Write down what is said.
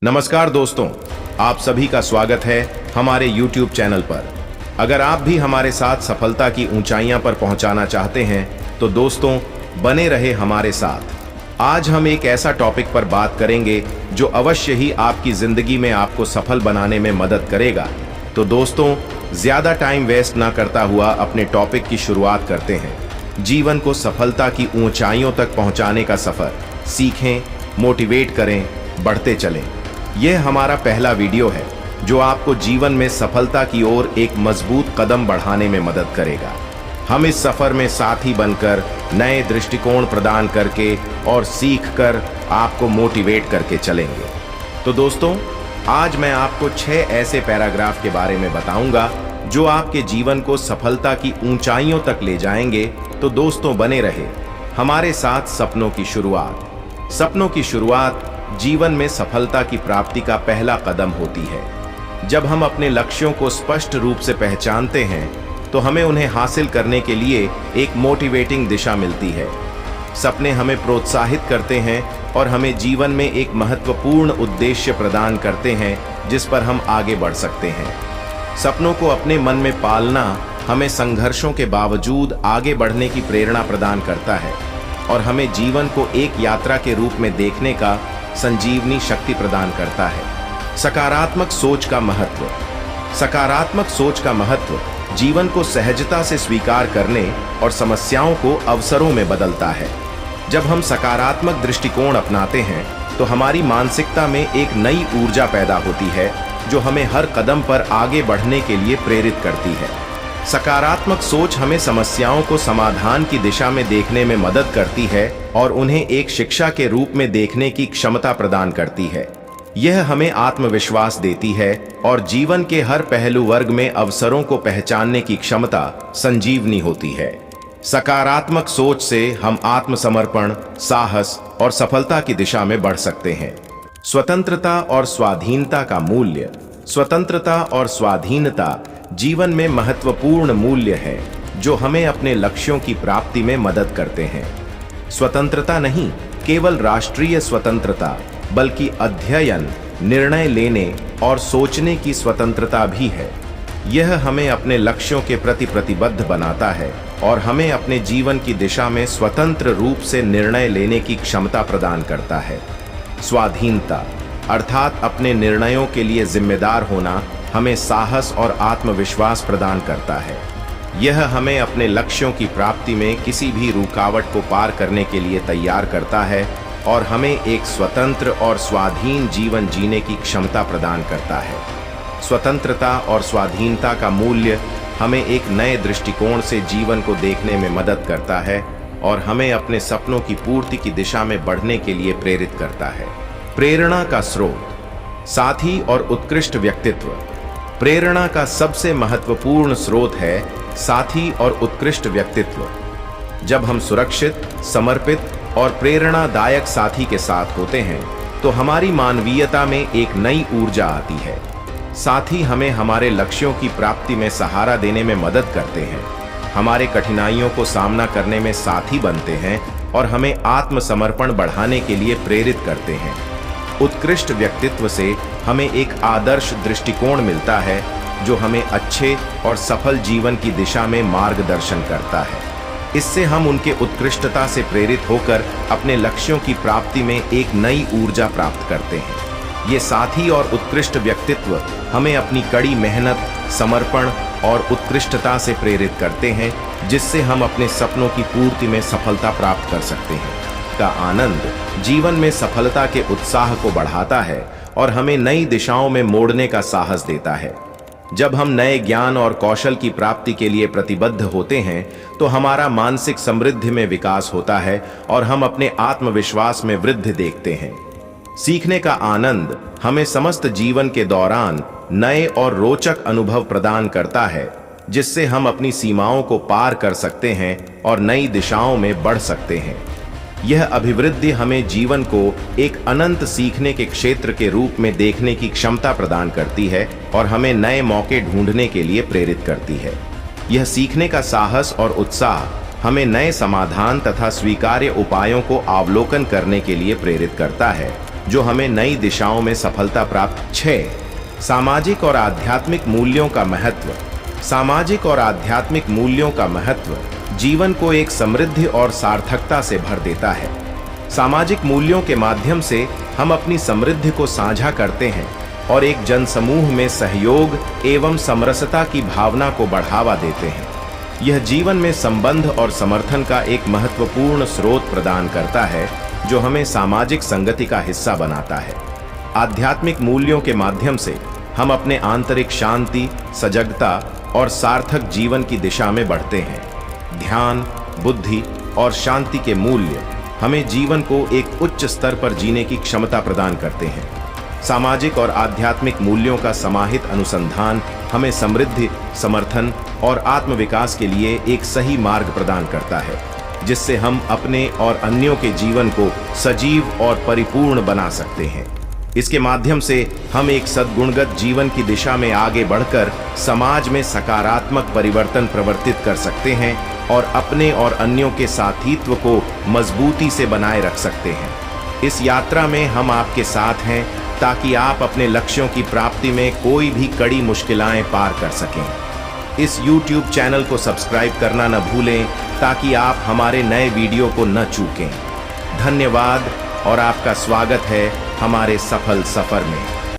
नमस्कार दोस्तों, आप सभी का स्वागत है हमारे YouTube चैनल पर। अगर आप भी हमारे साथ सफलता की ऊंचाइयां पर पहुंचाना चाहते हैं तो दोस्तों बने रहे हमारे साथ। आज हम एक ऐसा टॉपिक पर बात करेंगे जो अवश्य ही आपकी जिंदगी में आपको सफल बनाने में मदद करेगा। तो दोस्तों ज्यादा टाइम वेस्ट ना करता हुआ अपने टॉपिक की शुरुआत करते हैं। जीवन को सफलता की ऊंचाइयों तक पहुंचाने का सफर सीखें, मोटिवेट करें, बढ़ते चलें। यह हमारा पहला वीडियो है जो आपको जीवन में सफलता की ओर एक मजबूत कदम बढ़ाने में मदद करेगा। हम इस सफर में साथी बनकर नए दृष्टिकोण प्रदान करके और सीख कर आपको मोटिवेट करके चलेंगे। तो दोस्तों आज मैं आपको 6 ऐसे पैराग्राफ के बारे में बताऊंगा जो आपके जीवन को सफलता की ऊंचाइयों तक ले जाएंगे। तो दोस्तों बने रहे हमारे साथ। सपनों की शुरुआत। सपनों की शुरुआत जीवन में सफलता की प्राप्ति का पहला कदम होती है। जब हम अपने लक्ष्यों को स्पष्ट रूप से पहचानते हैं तो हमें उन्हें हासिल करने के लिए एक मोटिवेटिंग दिशा मिलती है। सपने हमें प्रोत्साहित करते हैं और हमें जीवन में एक महत्वपूर्ण उद्देश्य प्रदान करते हैं जिस पर हम आगे बढ़ सकते हैं। सपनों को अपने मन में पालना हमें संघर्षों के बावजूद आगे बढ़ने की प्रेरणा प्रदान करता है और हमें जीवन को एक यात्रा के रूप में देखने का संजीवनी शक्ति प्रदान करता है। सकारात्मक सोच का महत्व। सकारात्मक सोच का महत्व जीवन को सहजता से स्वीकार करने और समस्याओं को अवसरों में बदलता है। जब हम सकारात्मक दृष्टिकोण अपनाते हैं तो हमारी मानसिकता में एक नई ऊर्जा पैदा होती है जो हमें हर कदम पर आगे बढ़ने के लिए प्रेरित करती है। सकारात्मक सोच हमें समस्याओं को समाधान की दिशा में देखने में मदद करती है और उन्हें एक शिक्षा के रूप में देखने की क्षमता प्रदान करती है। यह हमें आत्मविश्वास देती है और जीवन के हर पहलू वर्ग में अवसरों को पहचानने की क्षमता संजीवनी होती है। सकारात्मक सोच से हम आत्मसमर्पण, साहस और सफलता की दिशा में बढ़ सकते हैं। स्वतंत्रता और स्वाधीनता का मूल्य। स्वतंत्रता और स्वाधीनता जीवन में महत्वपूर्ण मूल्य है जो हमें अपने लक्ष्यों की प्राप्ति में मदद करते हैं। स्वतंत्रता नहीं केवल राष्ट्रीय स्वतंत्रता बल्कि अध्ययन, निर्णय लेने और सोचने की स्वतंत्रता भी है। यह हमें अपने लक्ष्यों के प्रति प्रतिबद्ध बनाता है और हमें अपने जीवन की दिशा में स्वतंत्र रूप से निर्णय लेने की क्षमता प्रदान करता है। स्वाधीनता अर्थात अपने निर्णयों के लिए जिम्मेदार होना हमें साहस और आत्मविश्वास प्रदान करता है। यह हमें अपने लक्ष्यों की प्राप्ति में किसी भी रुकावट को पार करने के लिए तैयार करता है और हमें एक स्वतंत्र और स्वाधीन जीवन जीने की क्षमता प्रदान करता है। स्वतंत्रता और स्वाधीनता का मूल्य हमें एक नए दृष्टिकोण से जीवन को देखने में मदद करता है और हमें अपने सपनों की पूर्ति की दिशा में बढ़ने के लिए प्रेरित करता है। प्रेरणा का स्रोत। साथी और उत्कृष्ट व्यक्तित्व। प्रेरणा का सबसे महत्वपूर्ण स्रोत है साथी और उत्कृष्ट व्यक्तित्व। जब हम सुरक्षित, समर्पित और प्रेरणादायक साथी के साथ होते हैं तो हमारी मानवीयता में एक नई ऊर्जा आती है। साथी हमें हमारे लक्ष्यों की प्राप्ति में सहारा देने में मदद करते हैं, हमारे कठिनाइयों को सामना करने में साथी बनते हैं और हमें आत्मसमर्पण बढ़ाने के लिए प्रेरित करते हैं। उत्कृष्ट व्यक्तित्व से हमें एक आदर्श दृष्टिकोण मिलता है जो हमें अच्छे और सफल जीवन की दिशा में मार्गदर्शन करता है। इससे हम उनके उत्कृष्टता से प्रेरित होकर अपने लक्ष्यों की प्राप्ति में एक नई ऊर्जा प्राप्त करते हैं। ये साथी और उत्कृष्ट व्यक्तित्व हमें अपनी कड़ी मेहनत, समर्पण और उत्कृष्टता से प्रेरित करते हैं जिससे हम अपने सपनों की पूर्ति में सफलता प्राप्त कर सकते हैं। का आनंद जीवन में सफलता के उत्साह को बढ़ाता है और हमें नई दिशाओं में मोड़ने का साहस देता है। जब हम नए ज्ञान और कौशल की प्राप्ति के लिए प्रतिबद्ध होते हैं तो हमारा मानसिक समृद्धि में विकास होता है और हम अपने आत्मविश्वास में वृद्धि देखते हैं। सीखने का आनंद हमें समस्त जीवन के दौरान नए और रोचक अनुभव प्रदान करता है जिससे हम अपनी सीमाओं को पार कर सकते हैं और नई दिशाओं में बढ़ सकते हैं। यह अभिवृद्धि हमें जीवन को एक अनंत सीखने के क्षेत्र के रूप में देखने की क्षमता प्रदान करती है और हमें नए मौके ढूंढने के लिए प्रेरित करती है। यह सीखने का साहस और उत्साह हमें नए समाधान तथा स्वीकार्य उपायों को अवलोकन करने के लिए प्रेरित करता है जो हमें नई दिशाओं में सफलता प्राप्त। 6. सामाजिक और आध्यात्मिक मूल्यों का महत्व। सामाजिक और आध्यात्मिक मूल्यों का महत्व जीवन को एक समृद्धि और सार्थकता से भर देता है। सामाजिक मूल्यों के माध्यम से हम अपनी समृद्धि को साझा करते हैं और एक जनसमूह में सहयोग एवं समरसता की भावना को बढ़ावा देते हैं। यह जीवन में संबंध और समर्थन का एक महत्वपूर्ण स्रोत प्रदान करता है, जो हमें सामाजिक संगति का हिस्सा बनाता है। आध्यात्मिक मूल्यों के माध्यम से हम अपने आंतरिक शांति, सजगता और सार्थक जीवन की दिशा में बढ़ते हैं। ध्यान, बुद्धि और शांति के मूल्य हमें जीवन को एक उच्च स्तर पर जीने की क्षमता प्रदान करते हैं। सामाजिक और आध्यात्मिक मूल्यों का समाहित अनुसंधान हमें समृद्धि, समर्थन और आत्मविकास के लिए एक सही मार्ग प्रदान करता है, जिससे हम अपने और अन्यों के जीवन को सजीव और परिपूर्ण बना सकते हैं। इसके माध्यम से हम एक सद्गुणगत जीवन की दिशा में आगे बढ़कर समाज में सकारात्मक परिवर्तन प्रवर्तित कर सकते हैं और अपने और अन्यों के साथीत्व को मजबूती से बनाए रख सकते हैं। इस यात्रा में हम आपके साथ हैं, ताकि आप अपने लक्ष्यों की प्राप्ति में कोई भी कड़ी मुश्किलें पार कर सकें। इस YouTube चैनल को सब्सक्राइब करना न भूलें, ताकि आप हमारे नए वीडियो को न चूकें। धन्यवाद और आपका स्वागत है हमारे सफल सफर में।